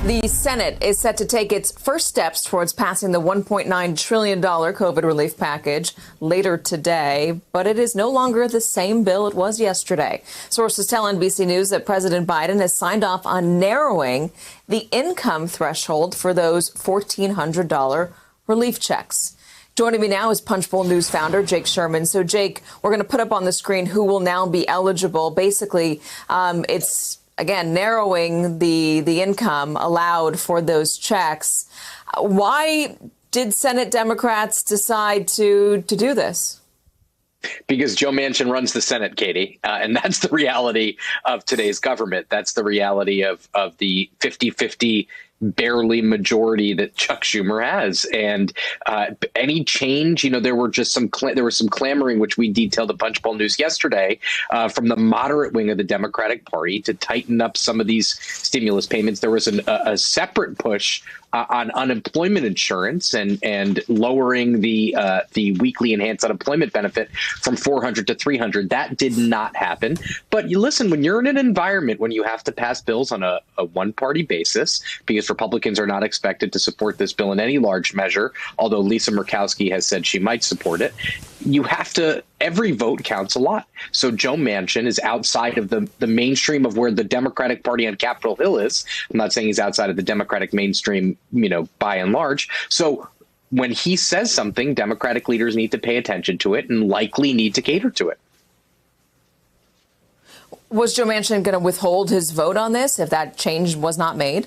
The Senate is set to take its first steps towards passing the $1.9 trillion COVID relief package later today, but it is no longer the same bill it was yesterday. Sources tell NBC News that President Biden has signed off on narrowing the income threshold for those $1,400 relief checks. Joining me now is Punchbowl News founder Jake Sherman. So, Jake, we're going to put up on the screen who will now be eligible. Basically, it's again, narrowing the income allowed for those checks. Why did Senate Democrats decide to do this? Because Joe Manchin runs the Senate, Katie, and that's the reality of today's government. That's the reality of the 50-50 barely majority that Chuck Schumer has. And any change, there were just some clamoring, which we detailed at Punchbowl News yesterday, from the moderate wing of the Democratic Party to tighten up some of these stimulus payments. There was a separate push on unemployment insurance and lowering the weekly enhanced unemployment benefit from $400 to $300. That did not happen. But you listen, when you're in an environment when you have to pass bills on a one-party basis, because Republicans are not expected to support this bill in any large measure, although Lisa Murkowski has said she might support it, you have to, every vote counts a lot. So Joe Manchin is outside of the mainstream of where the Democratic Party on Capitol Hill is. I'm not saying he's outside of the Democratic mainstream, by and large. So when he says something, Democratic leaders need to pay attention to it and likely need to cater to it. Was Joe Manchin going to withhold his vote on this if that change was not made?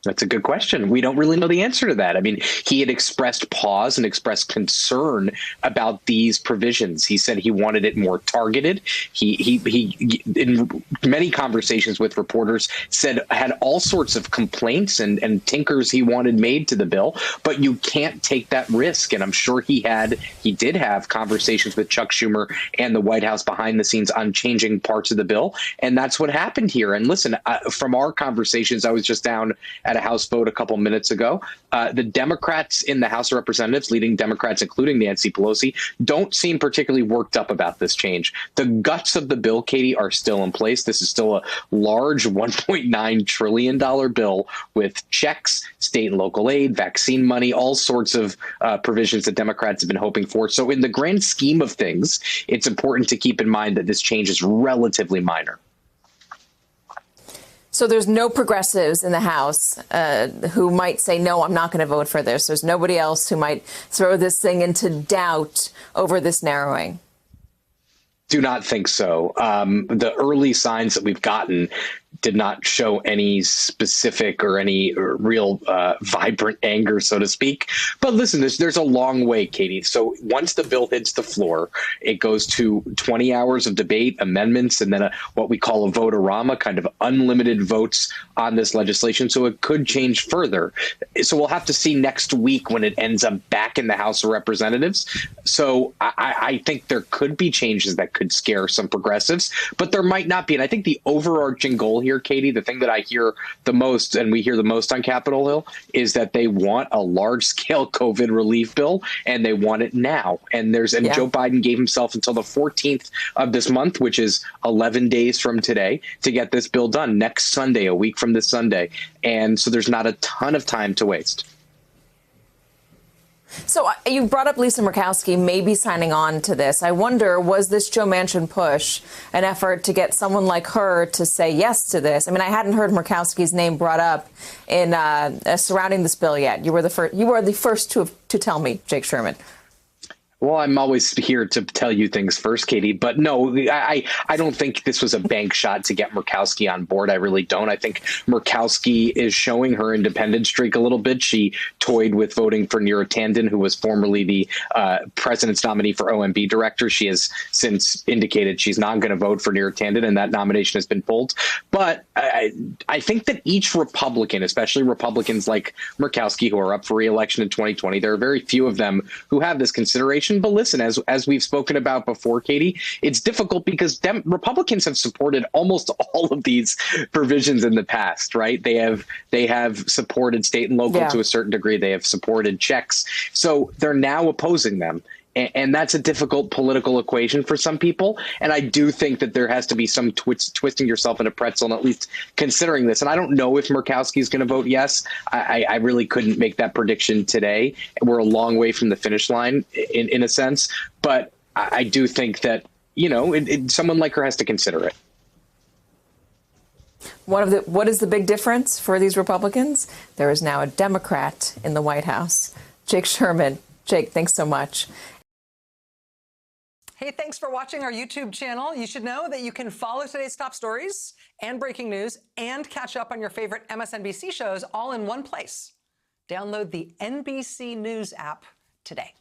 That's a good question. We don't really know the answer to that. I mean, he had expressed pause and expressed concern about these provisions. He said he wanted it more targeted. He in many conversations with reporters had all sorts of complaints and tinkers he wanted made to the bill, but you can't take that risk. And I'm sure he did have conversations with Chuck Schumer and the White House behind the scenes on changing parts of the bill. And that's what happened here. And listen, from our conversations, I was just down at a House vote a couple minutes ago. The Democrats in the House of Representatives, leading Democrats, including Nancy Pelosi, don't seem particularly worked up about this change. The guts of the bill, Katie, are still in place. This is still a large $1.9 trillion bill with checks, state and local aid, vaccine money, all sorts of provisions that Democrats have been hoping for. So in the grand scheme of things, it's important to keep in mind that this change is relatively minor. So there's no progressives in the House who might say, no, I'm not going to vote for this. There's nobody else who might throw this thing into doubt over this narrowing. Do not think so. The early signs that we've gotten did not show any specific or any real vibrant anger, so to speak. But listen, there's a long way, Katie. So once the bill hits the floor, it goes to 20 hours of debate, amendments, and then what we call a vote-a-rama, kind of unlimited votes on this legislation. So it could change further. So we'll have to see next week when it ends up back in the House of Representatives. So I think there could be changes that could scare some progressives, but there might not be. And I think the overarching goal here, Katie, the thing that I hear the most and we hear the most on Capitol Hill is that they want a large scale COVID relief bill and they want it now. And Joe Biden gave himself until the 14th of this month, which is 11 days from today, to get this bill done next Sunday, a week from this Sunday. And so there's not a ton of time to waste. So you brought up Lisa Murkowski maybe signing on to this. I wonder, was this Joe Manchin push an effort to get someone like her to say yes to this? I mean, I hadn't heard Murkowski's name brought up in surrounding this bill yet. You were the first to tell me, Jake Sherman. Well, I'm always here to tell you things first, Katie. But no, I don't think this was a bank shot to get Murkowski on board. I really don't. I think Murkowski is showing her independent streak a little bit. She toyed with voting for Neera Tanden, who was formerly the president's nominee for OMB director. She has since indicated she's not going to vote for Neera Tanden, and that nomination has been pulled. But I think that each Republican, especially Republicans like Murkowski, who are up for re-election in 2020, there are very few of them who have this consideration. But listen, as we've spoken about before, Katie, it's difficult because Republicans have supported almost all of these provisions in the past, right? They have supported state and local to a certain degree. They have supported checks. So they're now opposing them. And that's a difficult political equation for some people. And I do think that there has to be some twisting yourself in a pretzel and at least considering this. And I don't know if Murkowski is going to vote yes. I really couldn't make that prediction today. We're a long way from the finish line in a sense. But I do think that, someone like her has to consider it. What is the big difference for these Republicans? There is now a Democrat in the White House. Jake Sherman. Jake, thanks so much. Hey, thanks for watching our YouTube channel. You should know that you can follow today's top stories and breaking news and catch up on your favorite MSNBC shows all in one place. Download the NBC News app today.